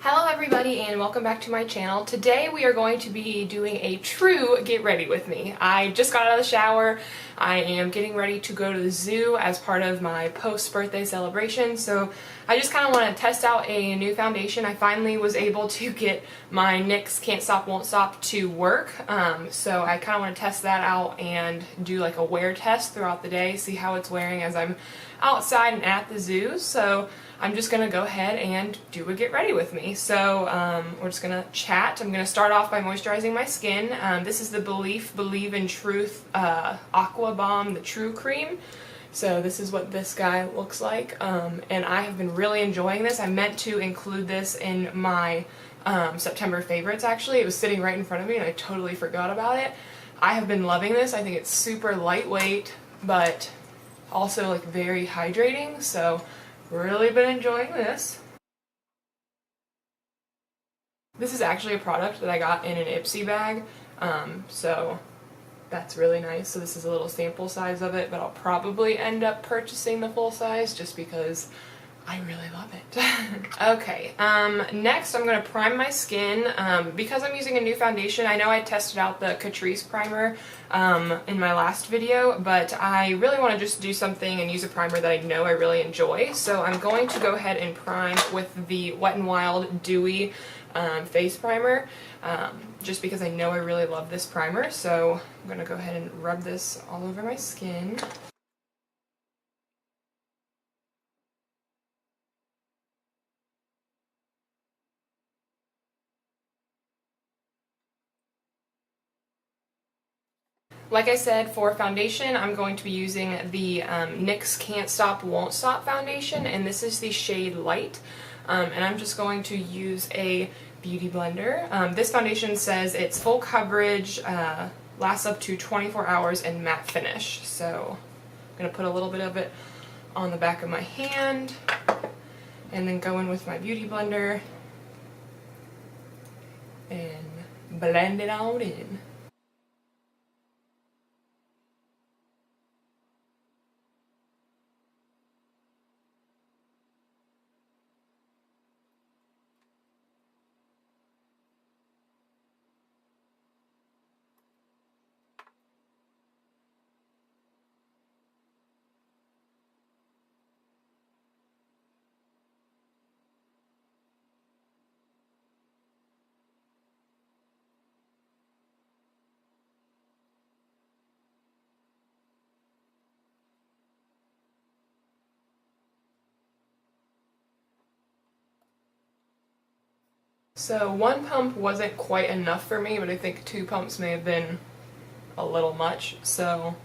Hello everybody and welcome back to my channel. Today we are going to be doing a true get ready with me. I just got out of the shower. I am getting ready to go to the zoo as part of my post-birthday celebration, so I just kind of want to test out a new foundation. I finally was able to get my NYX Can't Stop Won't Stop to work, so I kind of want to test that out and do like a wear test throughout the day, see how it's wearing as I'm outside and at the zoo. So I'm just going to go ahead and do a get ready with me. So we're just going to chat. I'm going to start off by moisturizing my skin. This is the Believe in Truth Aqua Bomb, the True Cream. So this is what this guy looks like, and I have been really enjoying this. I meant to include this in my September favorites actually. It was sitting right in front of me and I totally forgot about it. I have been loving this. I think it's super lightweight but also like very hydrating, so really been enjoying this. This is actually a product that I got in an Ipsy bag, so that's really nice. So this is a little sample size of it, but I'll probably end up purchasing the full size just because I really love it. Okay, next I'm going to prime my skin. Because I'm using a new foundation, I know I tested out the Catrice primer in my last video, but I really want to just do something and use a primer that I know I really enjoy. So I'm going to go ahead and prime with the Wet n Wild Dewy face primer, just because I know I really love this primer. So I'm going to go ahead and rub this all over my skin. Like I said, for foundation, I'm going to be using the NYX Can't Stop Won't Stop foundation, and this is the shade Light. And I'm just going to use a beauty blender. This foundation says it's full coverage, lasts up to 24 hours, and matte finish. So I'm going to put a little bit of it on the back of my hand, and then go in with my beauty blender and blend it out in. So one pump wasn't quite enough for me, but I think 2 pumps may have been a little much, so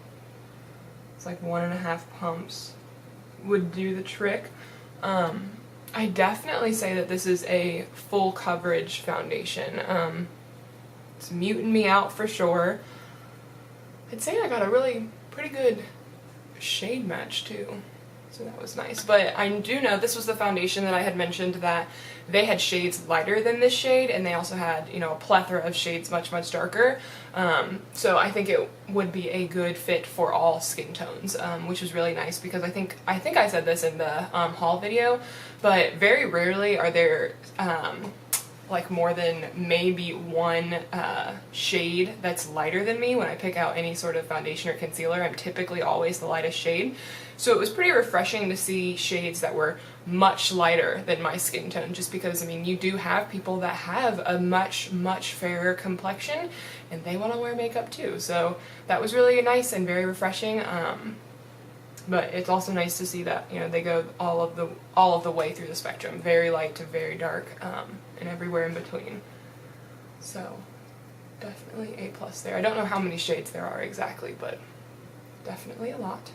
it's like 1.5 pumps would do the trick. I definitely say that this is a full coverage foundation. It's muting me out for sure. I'd say I got a really pretty good shade match too. So that was nice. But I do know this was the foundation that I had mentioned that they had shades lighter than this shade, and they also had, you know, a plethora of shades much darker. So I think it would be a good fit for all skin tones, which was really nice because I think I said this in the haul video, but very rarely are there like more than maybe one shade that's lighter than me. When I pick out any sort of foundation or concealer, I'm typically always the lightest shade. So it was pretty refreshing to see shades that were much lighter than my skin tone, just because, I mean, you do have people that have a much fairer complexion and they want to wear makeup too. So that was really nice and very refreshing. But it's also nice to see that, you know, they go all of the way through the spectrum, very light to very dark, and everywhere in between. So definitely A+ there. I don't know how many shades there are exactly, but definitely a lot.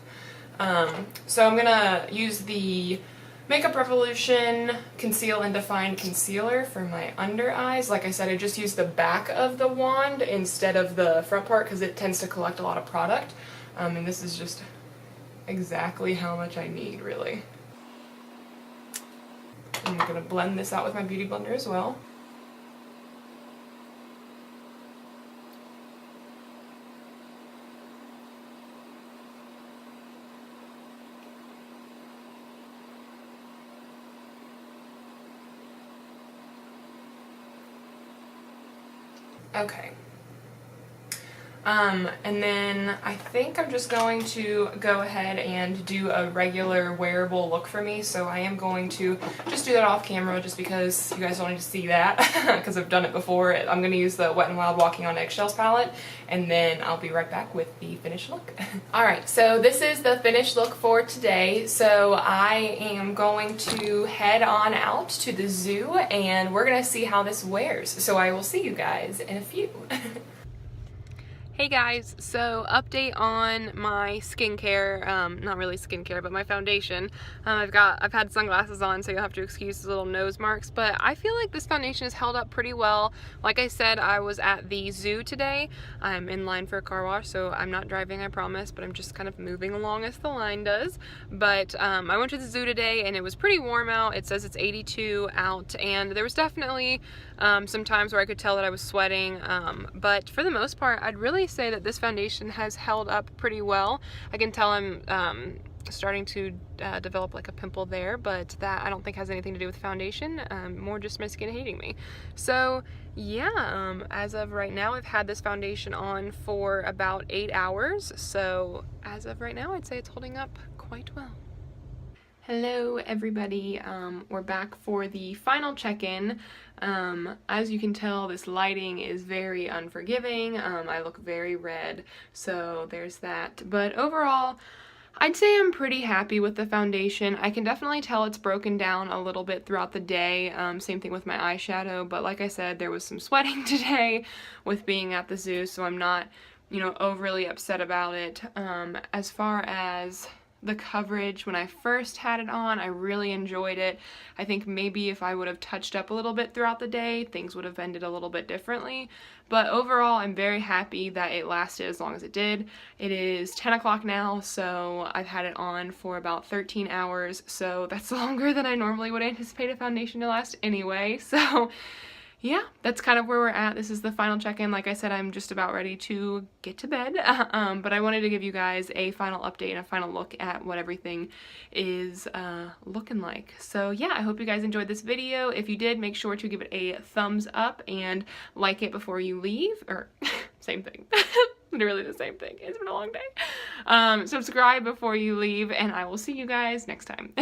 So I'm gonna use the Makeup Revolution Conceal and Define Concealer for my under eyes. Like I said, I just use the back of the wand instead of the front part because it tends to collect a lot of product. And this is just exactly how much I need, really. I'm gonna blend this out with my beauty blender as well. Okay. And then I think I'm just going to go ahead and do a regular wearable look for me. So I am going to just do that off camera just because you guys don't need to see that because I've done it before. I'm going to use the Wet n Wild Walking on Eggshells palette, and then I'll be right back with the finished look. Alright, so this is the finished look for today. So I am going to head on out to the zoo and we're going to see how this wears. So I will see you guys in a few. Hey guys, so update on my skincare, not really skincare, but my foundation. I've had sunglasses on, so you'll have to excuse the little nose marks, but I feel like this foundation has held up pretty well. Like I said, I was at the zoo today. I'm in line for a car wash, so I'm not driving, I promise, but I'm just kind of moving along as the line does. But I went to the zoo today and it was pretty warm out. It says it's 82 out, and there was definitely some times where I could tell that I was sweating, but for the most part, I'd really say that this foundation has held up pretty well. I can tell I'm starting to develop like a pimple there, but that I don't think has anything to do with foundation, more just my skin hating me. So yeah, as of right now, I've had this foundation on for about 8 hours, so as of right now, I'd say it's holding up quite well. Hello everybody, we're back for the final check-in. As you can tell, this lighting is very unforgiving. I look very red, so there's that. But overall, I'd say I'm pretty happy with the foundation. I can definitely tell it's broken down a little bit throughout the day. Same thing with my eyeshadow, but like I said, there was some sweating today with being at the zoo, so I'm not, overly upset about it. As far as the coverage, when I first had it on, I really enjoyed it. I think maybe if I would have touched up a little bit throughout the day, things would have ended a little bit differently. But overall, I'm very happy that it lasted as long as it did. It is 10 o'clock now, so I've had it on for about 13 hours, so that's longer than I normally would anticipate a foundation to last anyway. So yeah, that's kind of where we're at. This is the final check-in. Like I said, I'm just about ready to get to bed, but I wanted to give you guys a final update and a final look at what everything is looking like. So yeah, I hope you guys enjoyed this video. If you did, make sure to give it a thumbs up and like it before you leave, or same thing. Literally the same thing. It's been a long day. Subscribe before you leave, and I will see you guys next time.